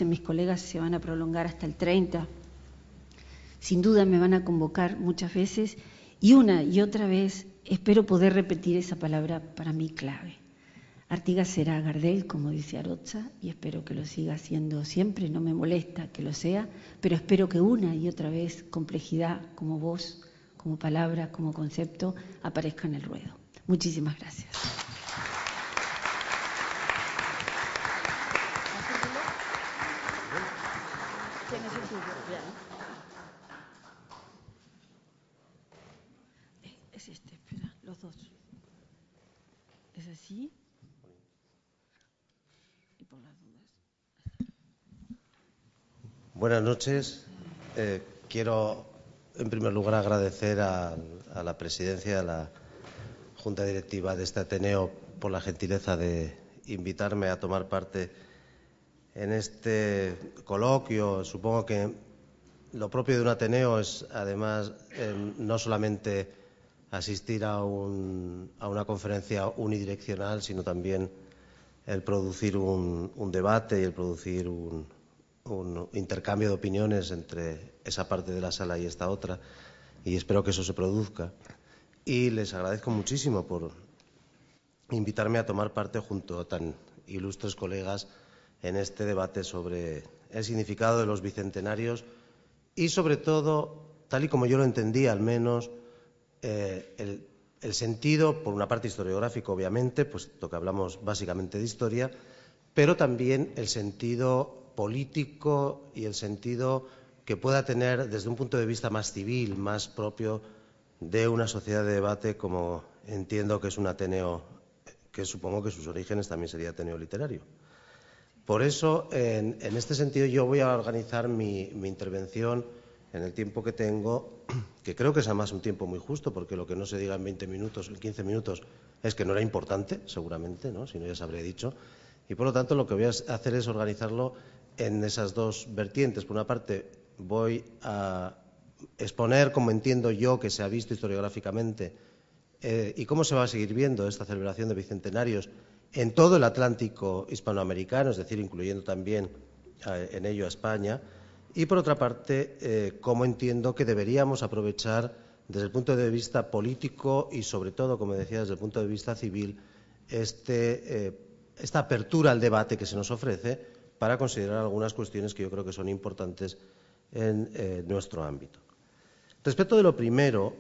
mis colegas se van a prolongar hasta el 30. Sin duda me van a convocar muchas veces y una y otra vez espero poder repetir esa palabra para mí clave. Artigas será Gardel, como dice Arocha, y espero que lo siga siendo siempre. No me molesta que lo sea, pero espero que una y otra vez complejidad como voz, como palabra, como concepto aparezca en el ruedo. Muchísimas gracias. Es este, espera, los dos. ¿Es así? Y por las dudas. Buenas noches. Quiero, en primer lugar, agradecer a la presidencia, a la Junta Directiva de este Ateneo, por la gentileza de invitarme a tomar parte en este coloquio. Supongo que lo propio de un Ateneo es, además, no solamente asistir a una conferencia unidireccional, sino también el producir un debate y el producir un intercambio de opiniones entre esa parte de la sala y esta otra, y espero que eso se produzca. Y les agradezco muchísimo por invitarme a tomar parte junto a tan ilustres colegas en este debate sobre el significado de los bicentenarios y, sobre todo, tal y como yo lo entendí, al menos, el sentido, por una parte historiográfico, obviamente, puesto que hablamos básicamente de historia, pero también el sentido político y el sentido que pueda tener desde un punto de vista más civil, más propio de una sociedad de debate como entiendo que es un Ateneo, que supongo que sus orígenes también sería Ateneo literario. Por eso, en este sentido, yo voy a organizar mi intervención en el tiempo que tengo, que creo que es además un tiempo muy justo, porque lo que no se diga en 20 minutos, en 15 minutos, es que no era importante, seguramente, ¿no? Si no, ya se habría dicho. Y, por lo tanto, lo que voy a hacer es organizarlo en esas dos vertientes. Por una parte, voy a exponer cómo entiendo yo que se ha visto historiográficamente y cómo se va a seguir viendo esta celebración de bicentenarios en todo el Atlántico hispanoamericano, es decir, incluyendo también en ello a España. Y, por otra parte, cómo entiendo que deberíamos aprovechar desde el punto de vista político y, sobre todo, como decía, desde el punto de vista civil, esta apertura al debate que se nos ofrece para considerar algunas cuestiones que yo creo que son importantes en nuestro ámbito. Respecto de lo primero,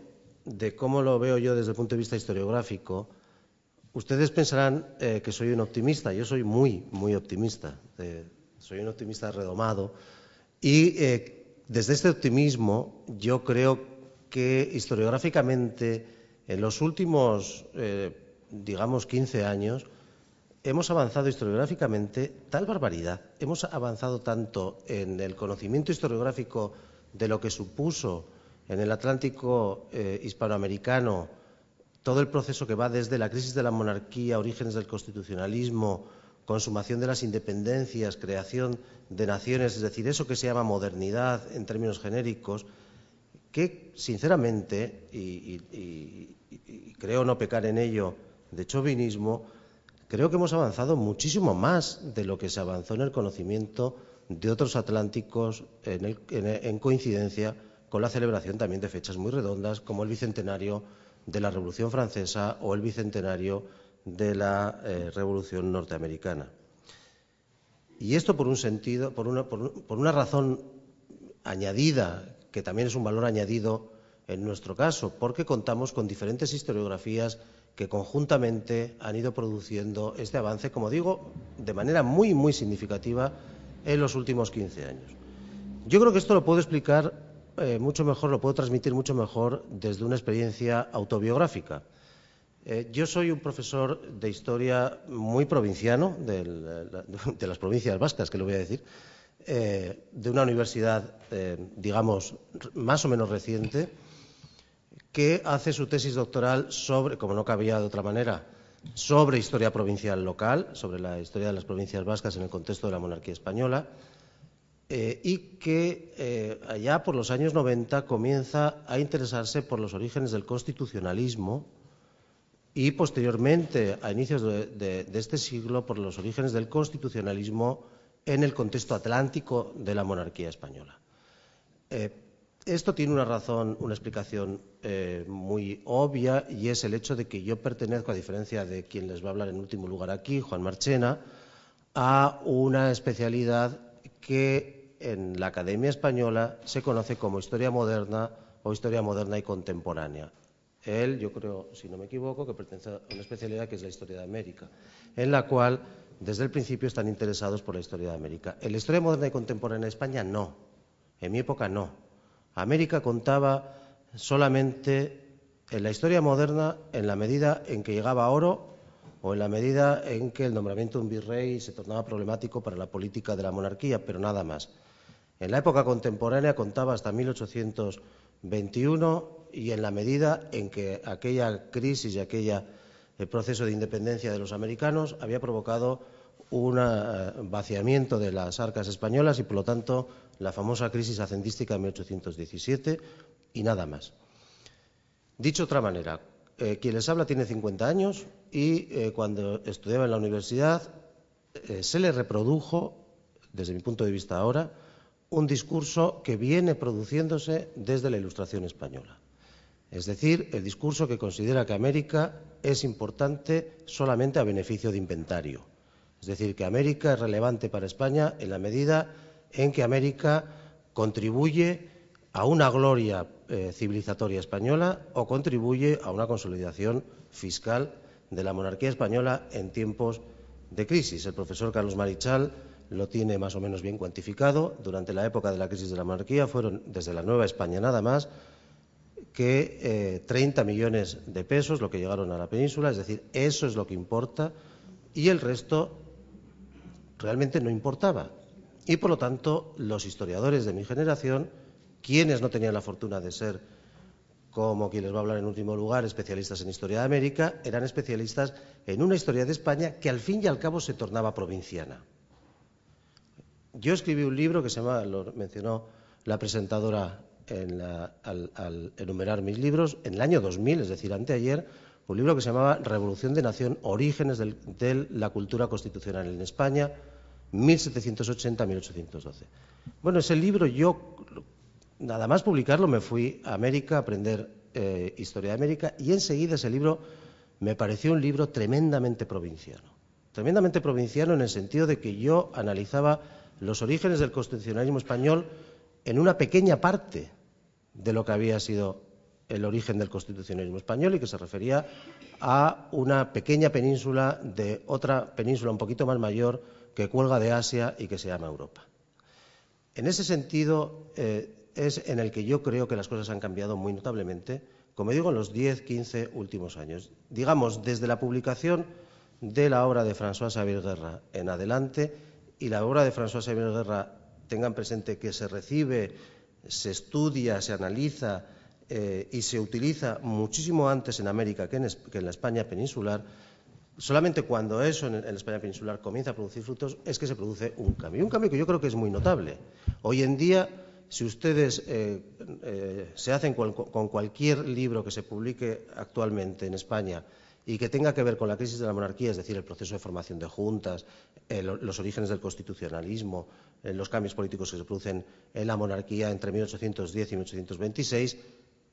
de cómo lo veo yo desde el punto de vista historiográfico, ustedes pensarán que soy un optimista. Yo soy muy, muy optimista. Soy un optimista redomado. Y desde este optimismo yo creo que historiográficamente en los últimos, digamos, 15 años hemos avanzado historiográficamente tal barbaridad. Hemos avanzado tanto en el conocimiento historiográfico de lo que supuso en el Atlántico hispanoamericano todo el proceso que va desde la crisis de la monarquía, orígenes del constitucionalismo, consumación de las independencias, creación de naciones, es decir, eso que se llama modernidad en términos genéricos, que sinceramente, y creo no pecar en ello de chauvinismo, creo que hemos avanzado muchísimo más de lo que se avanzó en el conocimiento de otros atlánticos en coincidencia con la celebración también de fechas muy redondas como el bicentenario de la Revolución Francesa o el bicentenario de la Revolución Norteamericana. Y esto por un sentido, por una razón añadida, que también es un valor añadido en nuestro caso, porque contamos con diferentes historiografías que conjuntamente han ido produciendo este avance, como digo, de manera muy, muy significativa en los últimos 15 años. Yo creo que esto lo puedo explicar mucho mejor, lo puedo transmitir mucho mejor desde una experiencia autobiográfica. Yo soy un profesor de historia muy provinciano, de las provincias vascas, que lo voy a decir, de una universidad, digamos, más o menos reciente, que hace su tesis doctoral sobre, como no cabía de otra manera, sobre historia provincial local, sobre la historia de las provincias vascas en el contexto de la monarquía española, y que allá por los años 90 comienza a interesarse por los orígenes del constitucionalismo y posteriormente, a inicios de este siglo, por los orígenes del constitucionalismo en el contexto atlántico de la monarquía española. Esto tiene una razón, una explicación muy obvia, y es el hecho de que yo pertenezco, a diferencia de quien les va a hablar en último lugar aquí, Juan Marchena, a una especialidad que en la Academia Española se conoce como Historia Moderna o Historia Moderna y Contemporánea. Él, yo creo, si no me equivoco, que pertenece a una especialidad que es la Historia de América, en la cual desde el principio están interesados por la Historia de América. En la Historia Moderna y Contemporánea de España no, en mi época no. América contaba solamente en la historia moderna en la medida en que llegaba oro o en la medida en que el nombramiento de un virrey se tornaba problemático para la política de la monarquía, pero nada más. En la época contemporánea contaba hasta 1821 y en la medida en que aquella crisis y aquel proceso de independencia de los americanos había provocado un vaciamiento de las arcas españolas y, por lo tanto, la famosa crisis hacendística de 1817 y nada más. Dicho de otra manera, quien les habla tiene 50 años y cuando estudiaba en la universidad se le reprodujo, desde mi punto de vista ahora, un discurso que viene produciéndose desde la Ilustración española. Es decir, el discurso que considera que América es importante solamente a beneficio de inventario. Es decir, que América es relevante para España en la medida en que América contribuye a una gloria civilizatoria española o contribuye a una consolidación fiscal de la monarquía española en tiempos de crisis. El profesor Carlos Marichal lo tiene más o menos bien cuantificado. Durante la época de la crisis de la monarquía fueron, desde la Nueva España nada más, que 30 millones de pesos lo que llegaron a la península. Es decir, eso es lo que importa y el resto realmente no importaba. Y, por lo tanto, los historiadores de mi generación, quienes no tenían la fortuna de ser, como quien les va a hablar en último lugar, especialistas en historia de América, eran especialistas en una historia de España que al fin y al cabo se tornaba provinciana. Yo escribí un libro que se llama, lo mencionó la presentadora al enumerar mis libros, en el año 2000, es decir, anteayer, un libro que se llamaba Revolución de Nación, orígenes de la cultura constitucional en España, 1780-1812. Bueno, ese libro yo, nada más publicarlo, me fui a América a aprender historia de América y enseguida ese libro me pareció un libro tremendamente provinciano. Tremendamente provinciano en el sentido de que yo analizaba los orígenes del constitucionalismo español en una pequeña parte de lo que había sido el origen del constitucionalismo español y que se refería a una pequeña península de otra península un poquito más mayor que cuelga de Asia y que se llama Europa. En ese sentido es en el que yo creo que las cosas han cambiado muy notablemente, como digo, en los 10, 15 últimos años. Digamos, desde la publicación de la obra de François Xavier Guerra en adelante, y la obra de François Xavier Guerra, tengan presente que se recibe, se estudia, se analiza y se utiliza muchísimo antes en América que en la España peninsular. Solamente cuando eso en la España peninsular comienza a producir frutos es que se produce un cambio que yo creo que es muy notable. Hoy en día, si ustedes se hacen con cualquier libro que se publique actualmente en España y que tenga que ver con la crisis de la monarquía, es decir, el proceso de formación de juntas, los orígenes del constitucionalismo, los cambios políticos que se producen en la monarquía entre 1810 y 1826,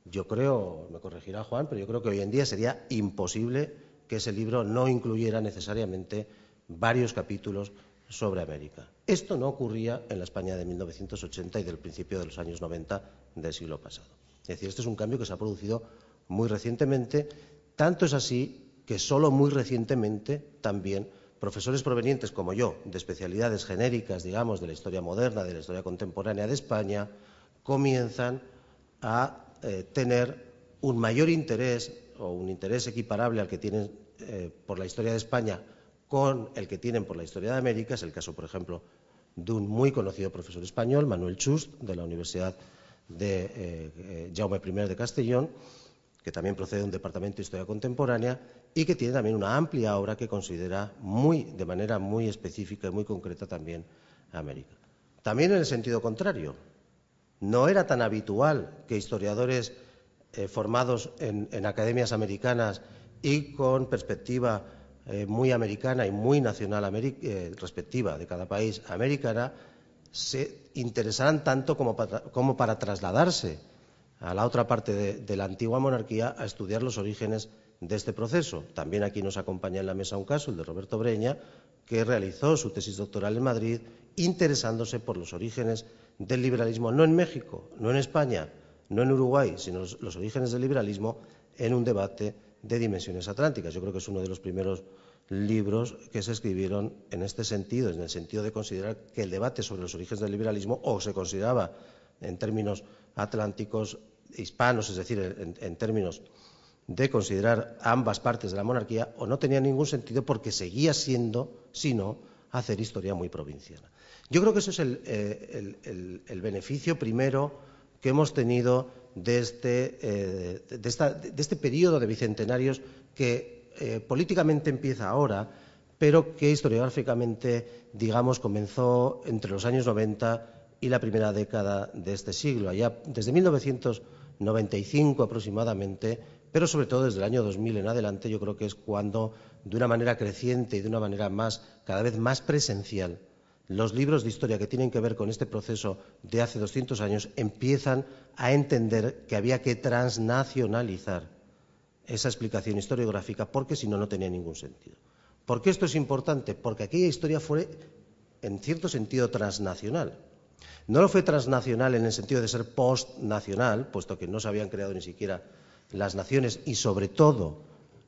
yo creo, me corregirá Juan, pero yo creo que hoy en día sería imposible que ese libro no incluyera necesariamente varios capítulos sobre América. Esto no ocurría en la España de 1980 y del principio de los años 90 del siglo pasado. Es decir, este es un cambio que se ha producido muy recientemente. Tanto es así que solo muy recientemente también profesores provenientes como yo, de especialidades genéricas, digamos, de la historia moderna, de la historia contemporánea de España, comienzan a tener un mayor interés o un interés equiparable al que tienen por la historia de España con el que tienen por la historia de América. Es el caso, por ejemplo, de un muy conocido profesor español, Manuel Chust, de la Universidad de Jaume I de Castellón, que también procede de un departamento de Historia Contemporánea y que tiene también una amplia obra que considera de manera muy específica y muy concreta también a América. También en el sentido contrario, no era tan habitual que historiadores formados en academias americanas y con perspectiva muy americana y muy nacional respectiva de cada país americana, se interesaran tanto como para trasladarse a la otra parte de la antigua monarquía a estudiar los orígenes de este proceso. También aquí nos acompaña en la mesa un caso, el de Roberto Breña, que realizó su tesis doctoral en Madrid interesándose por los orígenes del liberalismo, no en México, no en España, no en Uruguay, sino los orígenes del liberalismo en un debate de dimensiones atlánticas. Yo creo que es uno de los primeros libros que se escribieron en este sentido, en el sentido de considerar que el debate sobre los orígenes del liberalismo, o se consideraba en términos atlánticos hispanos, es decir, en términos de considerar ambas partes de la monarquía, o no tenía ningún sentido porque seguía siendo, si no, hacer historia muy provinciana. Yo creo que eso es el beneficio primero que hemos tenido de este periodo de bicentenarios que políticamente empieza ahora, pero que historiográficamente, digamos, comenzó entre los años 90 y la primera década de este siglo, allá desde 1995 aproximadamente, pero sobre todo desde el año 2000 en adelante. Yo creo que es cuando, de una manera creciente y de una manera cada vez más presencial, los libros de historia que tienen que ver con este proceso de hace 200 años empiezan a entender que había que transnacionalizar esa explicación historiográfica, porque si no, no tenía ningún sentido. ¿Por qué esto es importante? Porque aquella historia fue, en cierto sentido, transnacional. No lo fue transnacional en el sentido de ser postnacional, puesto que no se habían creado ni siquiera las naciones y, sobre todo,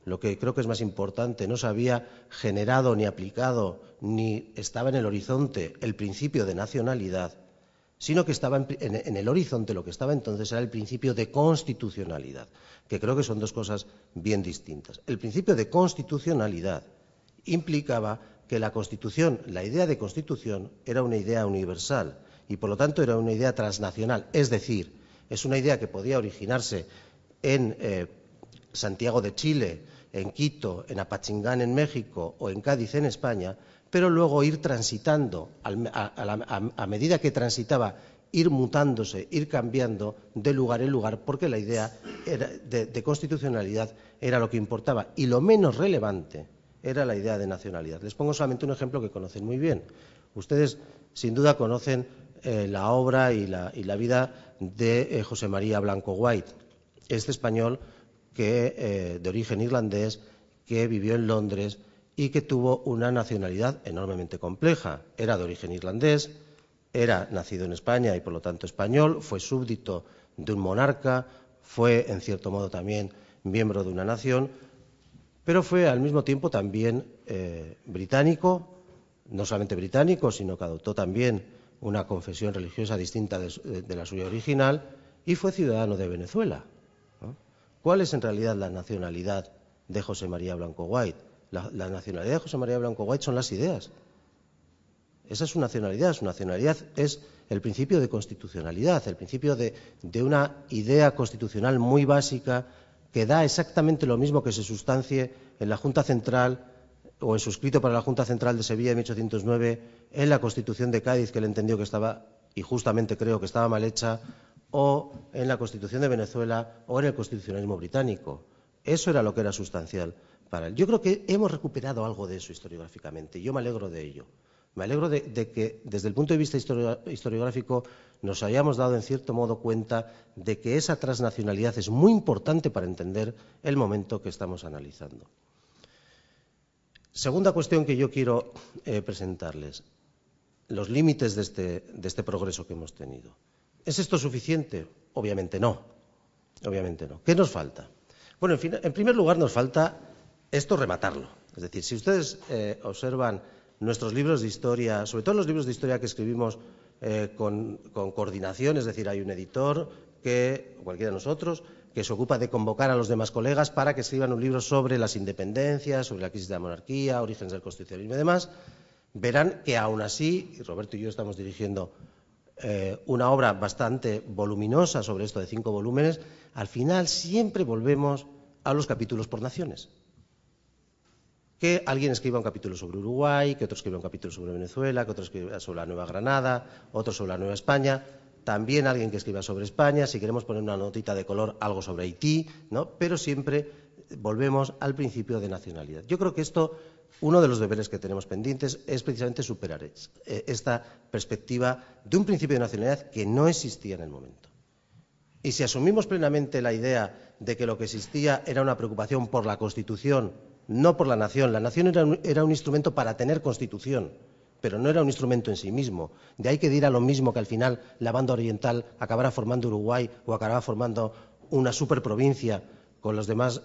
lo que creo que es más importante, no se había generado ni aplicado ni estaba en el horizonte el principio de nacionalidad, sino que estaba en el horizonte, lo que estaba entonces era el principio de constitucionalidad, que creo que son dos cosas bien distintas. El principio de constitucionalidad implicaba que la Constitución, la idea de Constitución, era una idea universal y, por lo tanto, era una idea transnacional, es decir, es una idea que podía originarse en Santiago de Chile, en Quito, en Apachingán en México o en Cádiz en España, pero luego ir transitando, a medida que transitaba, ir mutándose, ir cambiando de lugar en lugar, porque la idea de constitucionalidad era lo que importaba y lo menos relevante era la idea de nacionalidad. Les pongo solamente un ejemplo que conocen muy bien. Ustedes, sin duda, conocen la obra y la vida de José María Blanco White, este español de origen irlandés que vivió en Londres y que tuvo una nacionalidad enormemente compleja. Era de origen irlandés, era nacido en España y por lo tanto español, fue súbdito de un monarca, fue en cierto modo también miembro de una nación, pero fue al mismo tiempo también británico, no solamente británico, sino que adoptó también una confesión religiosa distinta de la suya original y fue ciudadano de Venezuela, ¿no? ¿Cuál es en realidad la nacionalidad de José María Blanco White? La nacionalidad de José María Blanco White son las ideas. Esa es su nacionalidad. Su nacionalidad es el principio de constitucionalidad, el principio de una idea constitucional muy básica que da exactamente lo mismo que se sustancie en la Junta Central o en su escrito para la Junta Central de Sevilla de 1809, en la Constitución de Cádiz, que él entendió que estaba, y justamente creo que estaba mal hecha, o en la Constitución de Venezuela o en el constitucionalismo británico. Eso era lo que era sustancial para él. Yo creo que hemos recuperado algo de eso historiográficamente y yo me alegro de ello. Me alegro de que desde el punto de vista historiográfico nos hayamos dado en cierto modo cuenta de que esa transnacionalidad es muy importante para entender el momento que estamos analizando. Segunda cuestión que yo quiero presentarles, los límites de este progreso que hemos tenido. ¿Es esto suficiente? Obviamente no. Obviamente no. ¿Qué nos falta? Bueno, en primer lugar nos falta esto rematarlo. Es decir, si ustedes observan nuestros libros de historia, sobre todo los libros de historia que escribimos con coordinación, es decir, hay un editor, cualquiera de nosotros, que se ocupa de convocar a los demás colegas para que escriban un libro sobre las independencias, sobre la crisis de la monarquía, orígenes del constitucionalismo y demás, verán que aún así, y Roberto y yo estamos dirigiendo una obra bastante voluminosa sobre esto de 5 volúmenes, al final siempre volvemos a los capítulos por naciones. Que alguien escriba un capítulo sobre Uruguay, que otro escriba un capítulo sobre Venezuela, que otro escriba sobre la Nueva Granada, otro sobre la Nueva España, también alguien que escriba sobre España, si queremos poner una notita de color, algo sobre Haití, ¿no? Pero siempre volvemos al principio de nacionalidad. Yo creo que uno de los deberes que tenemos pendientes es precisamente superar esta perspectiva de un principio de nacionalidad que no existía en el momento. Y si asumimos plenamente la idea de que lo que existía era una preocupación por la Constitución, no por la nación era un instrumento para tener Constitución, pero no era un instrumento en sí mismo. De ahí que diera lo mismo que al final la banda oriental acabará formando Uruguay o acabará formando una superprovincia con los demás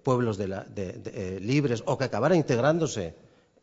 pueblos libres, o que acabara integrándose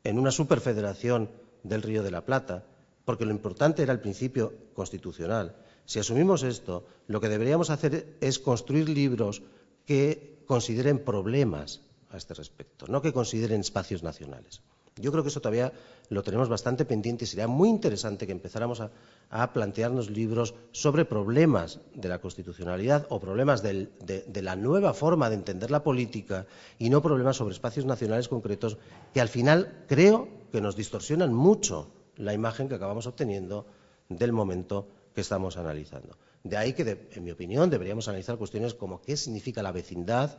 en una superfederación del Río de la Plata, porque lo importante era el principio constitucional. Si asumimos esto, lo que deberíamos hacer es construir libros que consideren problemas a este respecto, no que consideren espacios nacionales. Yo creo que eso todavía lo tenemos bastante pendiente y sería muy interesante que empezáramos a plantearnos libros sobre problemas de la constitucionalidad o problemas de la nueva forma de entender la política y no problemas sobre espacios nacionales concretos que al final creo que nos distorsionan mucho la imagen que acabamos obteniendo del momento que estamos analizando. De ahí que, en mi opinión, deberíamos analizar cuestiones como qué significa la vecindad,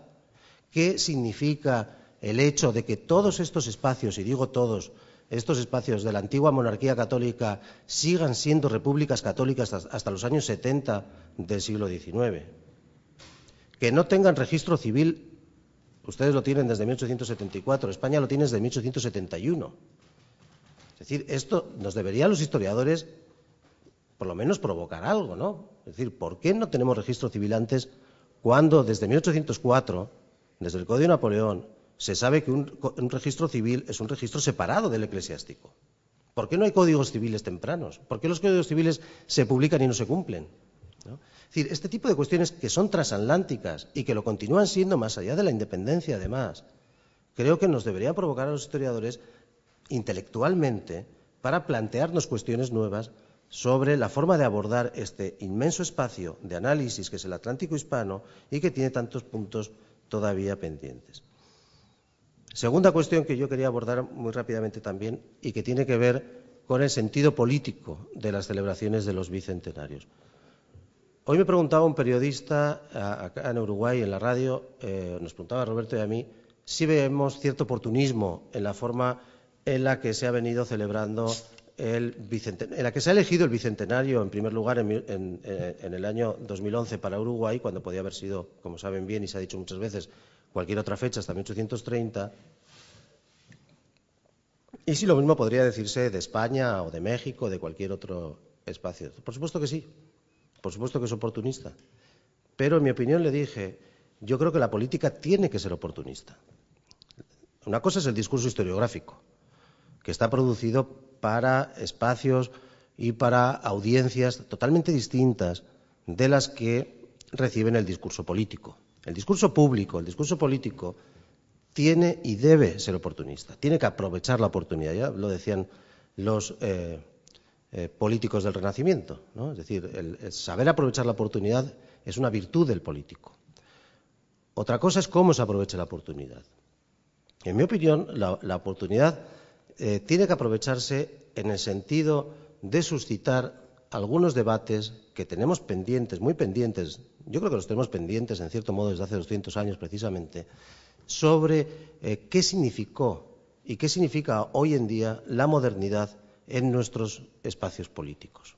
qué significa el hecho de que todos estos espacios, y digo todos, estos espacios de la antigua monarquía católica sigan siendo repúblicas católicas hasta los años 70 del siglo XIX. Que no tengan registro civil, ustedes lo tienen desde 1874, España lo tiene desde 1871. Es decir, esto nos debería a los historiadores por lo menos provocar algo, ¿no? Es decir, ¿por qué no tenemos registro civil antes cuando desde 1804, desde el Código de Napoleón, se sabe que un registro civil es un registro separado del eclesiástico? ¿Por qué no hay códigos civiles tempranos? ¿Por qué los códigos civiles se publican y no se cumplen? ¿No? Es decir, este tipo de cuestiones que son transatlánticas y que lo continúan siendo más allá de la independencia, además, creo que nos debería provocar a los historiadores intelectualmente para plantearnos cuestiones nuevas sobre la forma de abordar este inmenso espacio de análisis que es el Atlántico hispano y que tiene tantos puntos todavía pendientes. Segunda cuestión que yo quería abordar muy rápidamente también y que tiene que ver con el sentido político de las celebraciones de los bicentenarios. Hoy me preguntaba un periodista acá en Uruguay, en la radio, nos preguntaba a Roberto y a mí, si vemos cierto oportunismo en la forma en la que se ha venido celebrando en la que se ha elegido el bicentenario, en primer lugar, en el año 2011 para Uruguay, cuando podía haber sido, como saben bien y se ha dicho muchas veces, cualquier otra fecha hasta 1830. Y si lo mismo podría decirse de España o de México o de cualquier otro espacio. Por supuesto que sí, por supuesto que es oportunista. Pero en mi opinión le dije, yo creo que la política tiene que ser oportunista. Una cosa es el discurso historiográfico, que está producido para espacios y para audiencias totalmente distintas de las que reciben el discurso político. El discurso público, el discurso político, tiene y debe ser oportunista, tiene que aprovechar la oportunidad. Ya lo decían los políticos del Renacimiento, ¿no? Es decir, el saber aprovechar la oportunidad es una virtud del político. Otra cosa es cómo se aprovecha la oportunidad. En mi opinión, la oportunidad tiene que aprovecharse en el sentido de suscitar algunos debates que tenemos pendientes, muy pendientes, yo creo que los tenemos pendientes en cierto modo desde hace 200 años precisamente, sobre qué significó y qué significa hoy en día la modernidad en nuestros espacios políticos.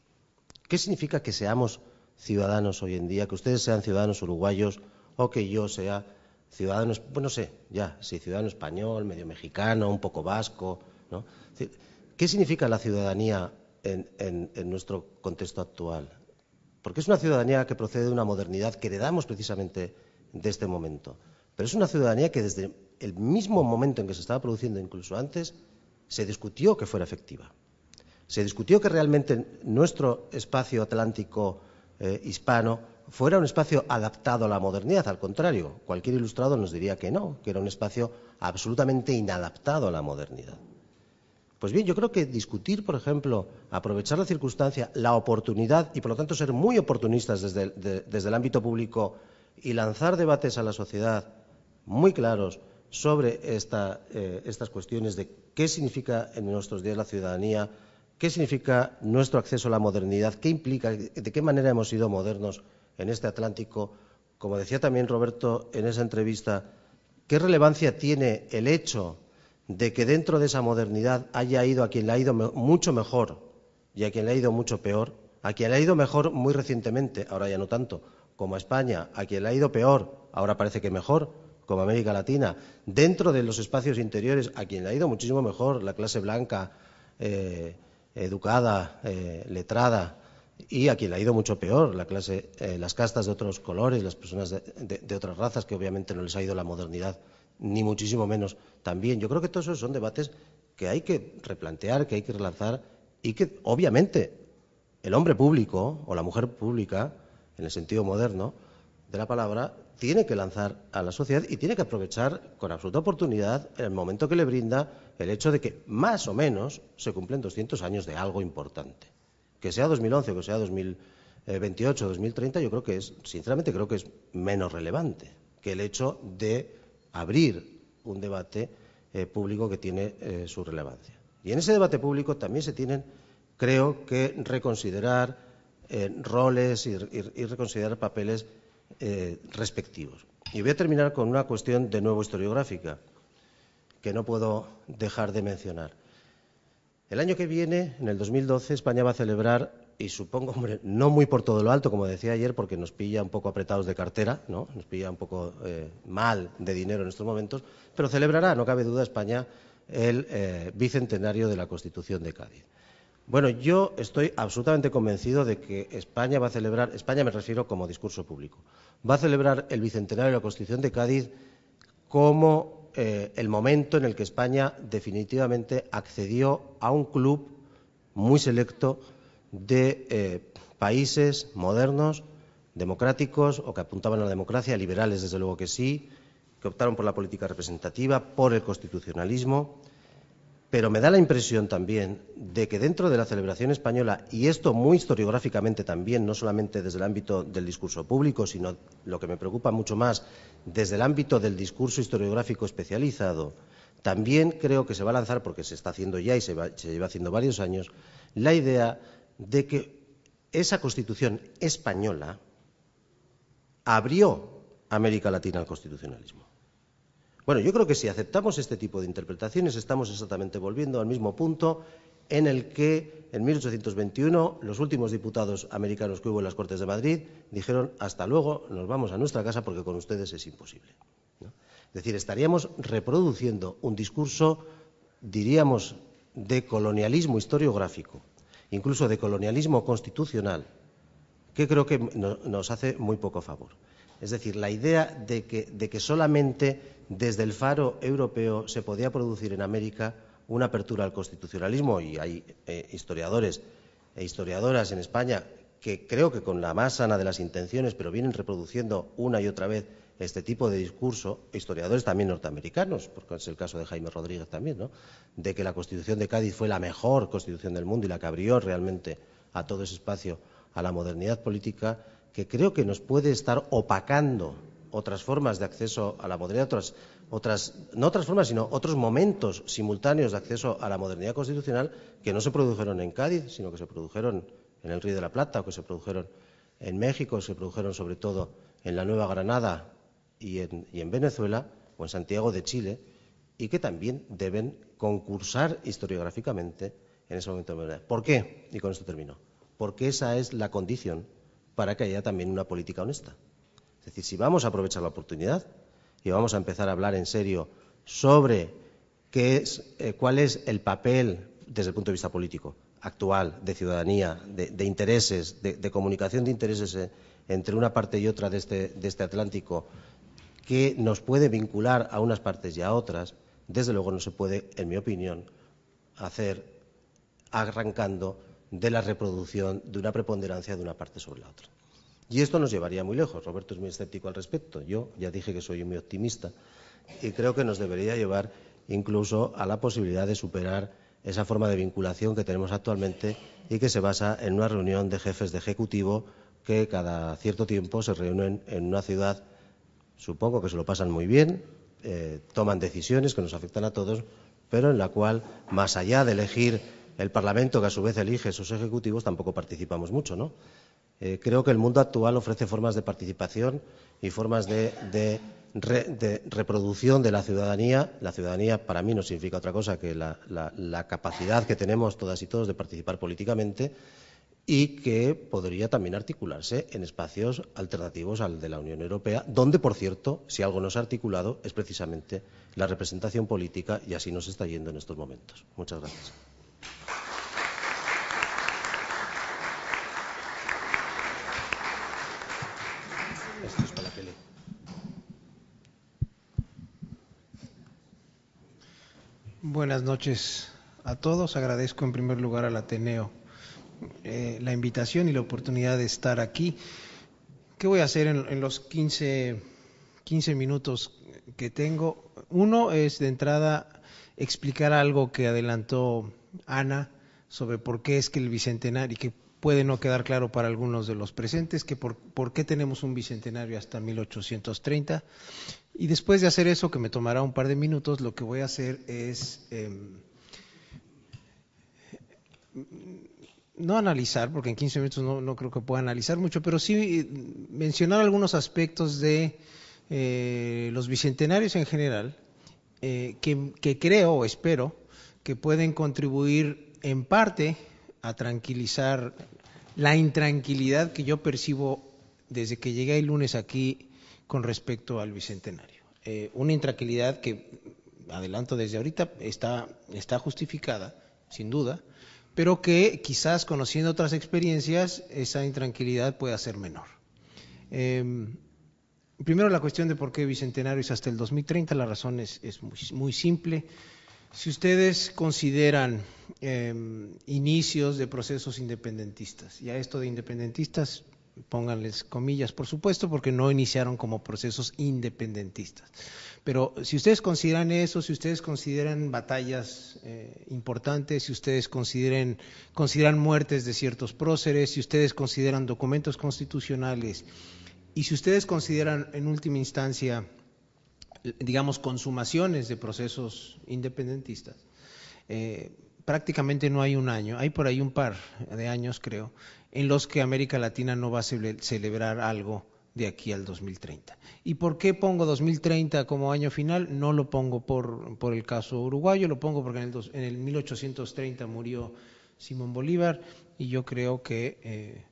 ¿Qué significa que seamos ciudadanos hoy en día, que ustedes sean ciudadanos uruguayos o que yo sea ciudadano, bueno, no sé, ya, si ciudadano español, medio mexicano, un poco vasco, ¿no? ¿Qué significa la ciudadanía en nuestro contexto actual? Porque es una ciudadanía que procede de una modernidad que heredamos precisamente de este momento. Pero es una ciudadanía que desde el mismo momento en que se estaba produciendo, incluso antes, se discutió que fuera efectiva. Se discutió que realmente nuestro espacio atlántico hispano fuera un espacio adaptado a la modernidad. Al contrario, cualquier ilustrado nos diría que no, que era un espacio absolutamente inadaptado a la modernidad. Pues bien, yo creo que discutir, por ejemplo, aprovechar la circunstancia, la oportunidad y, por lo tanto, ser muy oportunistas desde el ámbito público y lanzar debates a la sociedad muy claros sobre estas cuestiones de qué significa en nuestros días la ciudadanía, qué significa nuestro acceso a la modernidad, qué implica, de qué manera hemos sido modernos en este Atlántico como decía también Roberto en esa entrevista, ¿qué relevancia tiene el hecho de que dentro de esa modernidad haya ido a quien le ha ido mucho mejor y a quien le ha ido mucho peor? A quien le ha ido mejor muy recientemente, ahora ya no tanto, como a España, a quien le ha ido peor, ahora parece que mejor, como América Latina. Dentro de los espacios interiores, a quien le ha ido muchísimo mejor, la clase blanca, educada, letrada, y a quien le ha ido mucho peor, las castas de otros colores, las personas de otras razas, que obviamente no les ha ido la modernidad, ni muchísimo menos también. Yo creo que todos esos son debates que hay que replantear, que hay que relanzar y que, obviamente, el hombre público o la mujer pública, en el sentido moderno de la palabra, tiene que lanzar a la sociedad y tiene que aprovechar con absoluta oportunidad el momento que le brinda el hecho de que más o menos se cumplen 200 años de algo importante. Que sea 2011 o que sea 2028 o 2030, yo creo que sinceramente creo que es menos relevante que el hecho de abrir un debate público que tiene su relevancia. Y en ese debate público también se tienen, creo, que reconsiderar roles y reconsiderar papeles respectivos. Y voy a terminar con una cuestión de nuevo historiográfica que no puedo dejar de mencionar. El año que viene, en el 2012, España va a celebrar, y supongo, hombre, no muy por todo lo alto, como decía ayer, porque nos pilla un poco apretados de cartera, ¿no? Nos pilla un poco mal de dinero en estos momentos, pero celebrará, no cabe duda, España el bicentenario de la Constitución de Cádiz. Bueno, yo estoy absolutamente convencido de que España va a celebrar, España me refiero como discurso público, va a celebrar el bicentenario de la Constitución de Cádiz como el momento en el que España definitivamente accedió a un club muy selecto de países modernos, democráticos o que apuntaban a la democracia, liberales desde luego que sí, que optaron por la política representativa, por el constitucionalismo. Pero me da la impresión también de que dentro de la celebración española, y esto muy historiográficamente también, no solamente desde el ámbito del discurso público, sino lo que me preocupa mucho más, desde el ámbito del discurso historiográfico especializado, también creo que se va a lanzar, porque se está haciendo ya y se lleva haciendo varios años, la idea de que esa Constitución española abrió América Latina al constitucionalismo. Bueno, yo creo que si aceptamos este tipo de interpretaciones estamos exactamente volviendo al mismo punto en el que en 1821 los últimos diputados americanos que hubo en las Cortes de Madrid dijeron hasta luego, nos vamos a nuestra casa porque con ustedes es imposible, ¿no? Es decir, estaríamos reproduciendo un discurso, diríamos, de colonialismo historiográfico, incluso de colonialismo constitucional, que creo que nos hace muy poco favor. Es decir, la idea de que solamente desde el faro europeo se podía producir en América una apertura al constitucionalismo, y hay historiadores e historiadoras en España que creo que con la más sana de las intenciones, pero vienen reproduciendo una y otra vez este tipo de discurso, historiadores también norteamericanos, porque es el caso de Jaime Rodríguez también, ¿no?, de que la Constitución de Cádiz fue la mejor Constitución del mundo y la que abrió realmente a todo ese espacio a la modernidad política, que creo que nos puede estar opacando otras formas de acceso a la modernidad, no otras formas, sino otros momentos simultáneos de acceso a la modernidad constitucional que no se produjeron en Cádiz, sino que se produjeron en el Río de la Plata, o que se produjeron en México, se produjeron sobre todo en la Nueva Granada y en Venezuela, o en Santiago de Chile, y que también deben concursar historiográficamente en ese momento de modernidad. ¿Por qué? Y con esto termino. Porque esa es la condición para que haya también una política honesta. Es decir, si vamos a aprovechar la oportunidad y vamos a empezar a hablar en serio sobre cuál es el papel desde el punto de vista político actual, de ciudadanía, de intereses, de comunicación de intereses entre una parte y otra de este Atlántico, que nos puede vincular a unas partes y a otras, desde luego no se puede, en mi opinión, hacer arrancando de la reproducción de una preponderancia de una parte sobre la otra. Y esto nos llevaría muy lejos. Roberto es muy escéptico al respecto. Yo ya dije que soy muy optimista y creo que nos debería llevar incluso a la posibilidad de superar esa forma de vinculación que tenemos actualmente y que se basa en una reunión de jefes de ejecutivo que cada cierto tiempo se reúnen en una ciudad, supongo que se lo pasan muy bien, toman decisiones que nos afectan a todos, pero en la cual, más allá de elegir el Parlamento, que a su vez elige sus ejecutivos, tampoco participamos mucho, ¿no? Creo que el mundo actual ofrece formas de participación y formas de reproducción de la ciudadanía. La ciudadanía para mí no significa otra cosa que la capacidad que tenemos todas y todos de participar políticamente, y que podría también articularse en espacios alternativos al de la Unión Europea, donde, por cierto, si algo no se ha articulado es precisamente la representación política, y así nos está yendo en estos momentos. Muchas gracias. Esto es para la tele. Buenas noches a todos. Agradezco en primer lugar al Ateneo la invitación y la oportunidad de estar aquí. ¿Qué voy a hacer en los 15 minutos que tengo? Uno es de entrada explicar algo que adelantó Ana sobre por qué es que el bicentenario, y que puede no quedar claro para algunos de los presentes, que por qué tenemos un bicentenario hasta 1830. Y después de hacer eso, que me tomará un par de minutos, lo que voy a hacer es no analizar, porque en 15 minutos no creo que pueda analizar mucho, pero sí mencionar algunos aspectos de los bicentenarios en general, que creo o espero que pueden contribuir en parte a tranquilizar la intranquilidad que yo percibo desde que llegué el lunes aquí con respecto al bicentenario. Una intranquilidad que, adelanto desde ahorita, está justificada, sin duda, pero que quizás conociendo otras experiencias esa intranquilidad pueda ser menor. Primero, la cuestión de por qué bicentenario es hasta el 2030, la razón es muy simple. Si ustedes consideran inicios de procesos independentistas, y a esto de independentistas pónganles comillas, por supuesto, porque no iniciaron como procesos independentistas. Pero si ustedes consideran eso, si ustedes consideran batallas importantes, si ustedes consideran muertes de ciertos próceres, si ustedes consideran documentos constitucionales, y si ustedes consideran en última instancia, digamos, consumaciones de procesos independentistas, prácticamente no hay un año, hay por ahí un par de años creo, en los que América Latina no va a celebrar algo de aquí al 2030. ¿Y por qué pongo 2030 como año final? No lo pongo por el caso uruguayo, lo pongo porque en el 1830 murió Simón Bolívar, y yo creo que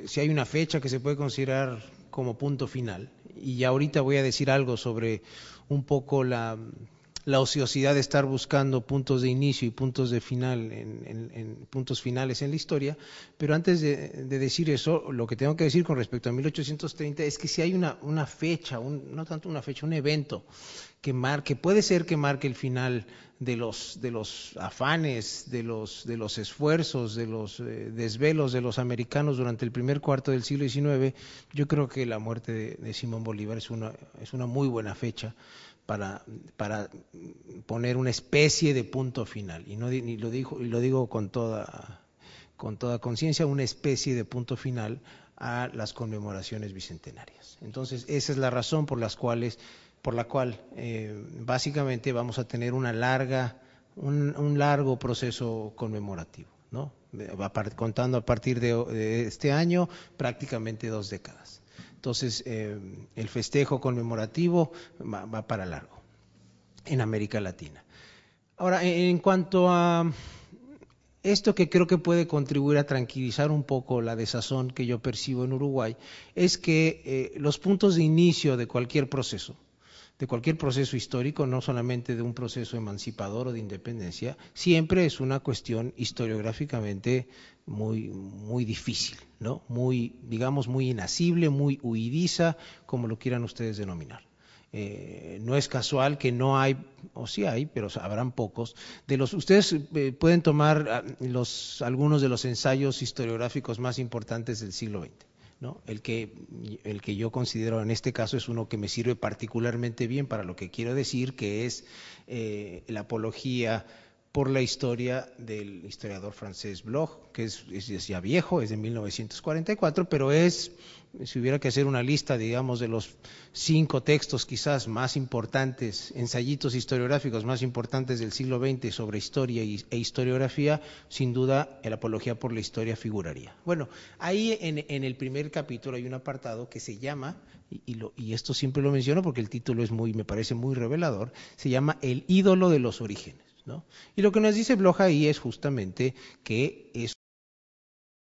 si hay una fecha que se puede considerar como punto final, y ya ahorita voy a decir algo sobre un poco la ociosidad de estar buscando puntos de inicio y puntos de final en puntos finales en la historia, pero antes de decir eso, lo que tengo que decir con respecto a 1830 es que si hay una fecha, no tanto una fecha, un evento que puede ser que marque el final de los afanes, de los esfuerzos, de los desvelos de los americanos durante el primer cuarto del siglo XIX, yo creo que la muerte de Simón Bolívar es una muy buena fecha para poner una especie de punto final, y lo digo con toda conciencia, una especie de punto final a las conmemoraciones bicentenarias. Entonces, esa es la razón por la cual básicamente vamos a tener un largo proceso conmemorativo, ¿no? Contando a partir de este año, prácticamente 2 décadas. Entonces, el festejo conmemorativo va para largo en América Latina. Ahora, en cuanto a esto que creo que puede contribuir a tranquilizar un poco la desazón que yo percibo en Uruguay, es que los puntos de inicio de cualquier proceso histórico, no solamente de un proceso emancipador o de independencia, siempre es una cuestión historiográficamente muy difícil, ¿no? Digamos, muy inasible, muy huidiza, como lo quieran ustedes denominar. No es casual que no hay, o sí hay, pero habrán pocos. Ustedes pueden tomar algunos de los ensayos historiográficos más importantes del siglo XX. ¿No? El que yo considero en este caso es uno que me sirve particularmente bien para lo que quiero decir, que es la apología por la historia del historiador francés Bloch, que es ya viejo, es de 1944, pero si hubiera que hacer una lista, digamos, de los 5 textos quizás más importantes, ensayitos historiográficos más importantes del siglo XX sobre historia e historiografía, sin duda el Apología por la Historia figuraría. Bueno, ahí en el primer capítulo hay un apartado que se llama, y esto siempre lo menciono porque el título me parece muy revelador, se llama El ídolo de los orígenes, ¿no? Y lo que nos dice Bloch ahí es justamente que es